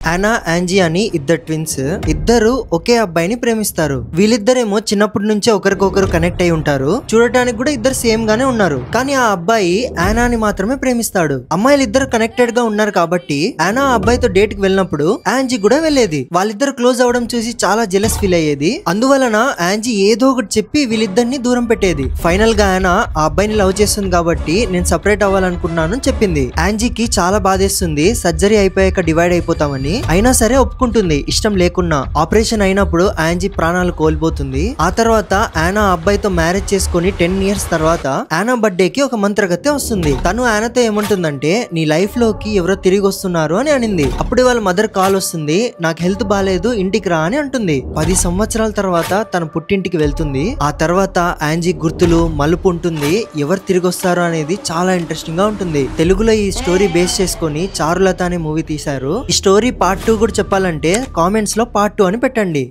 Yana Angie అని ఇద్దరు twins. ఇద్దరు ఒకే అబ్బాయిని ప్రేమిస్తారు. వీళ్ళిద్దరేమో చిన్నప్పటి నుంచే ఒకరికొకరు కనెక్ట్ అయి ఉంటారు. చూడటానికి కూడా ఇద్దరు సేమ్ గానే ఉన్నారు. కానీ ఆ అబ్బాయి యానాని మాత్రమే ప్రేమిస్తాడు. అమ్మాయిలు ఇద్దరు కనెక్టెడ్ గా ఉన్నారు కాబట్టి యానా ఆ అబ్బాయితో డేట్ కి వెళ్ళినప్పుడు యాంజీ కూడా వెళ్ళేది. వాళ్ళిద్దరు క్లోజ్ అవడం చూసి చాలా జెలస్ ఫీల్ అయ్యేది. అందువలన యాంజీ ఏదో ఒకటి చెప్పి వీళ్ళిద్దరిని దూరం పెట్టేది. ఫైనల్ గా యానా ఆ అబ్బాయిని లవ్ చేస్తుంది కాబట్టి నేను సపరేట్ అవ్వాలనుకున్నాను చెప్పింది. యాంజీకి చాలా బాధేస్తుంది. సర్జరీ అయిపోయాక డివైడ్ అయిపోతామని. అయినా సరే ఒప్పుకుంటుంది ఇష్టం లేకున్నా. ఆపరేషన్ అయినప్పుడు యాంజీ ప్రాణాలు కోల్పోతుంది. ఆ తర్వాత యానా ఆ అబ్బాయితో మ్యారేజ్ చేసుకుని 10 years తర్వాత యానా బర్త్డే కి ఒక మంత్రగత్తె వస్తుంది. తను యానాతో ఏమంటుందంటే నీ లైఫ్ లోకి ఎవరో తిరిగి వస్తున్నారు అని అనింది. అప్పుడు వాళ్ళ మదర్ కాల్ వస్తుంది. నాకు హెల్త్ బాలేదు ఇంటికి రా అని అంటుంది. 10 సంవత్సరాల తర్వాత తన పుట్టింటికి వెళ్తుంది. ఆ తర్వాత యాంజీ గుర్తులు మలుపు ఉంటుంది. ఎవరు తిరిగి వస్తారు అనేది చాలా ఇంట్రెస్టింగ్ గా ఉంటుంది. తెలుగులో ఈ స్టోరీ బేస్ చేసుకుని చారులత అనే మూవీ తీశారు. ఈ స్టోరీ పార్ట్ 2 కూడా చెప్పాలంటే కామెంట్స్ లో పార్ట్ 2 అని పెట్టండి.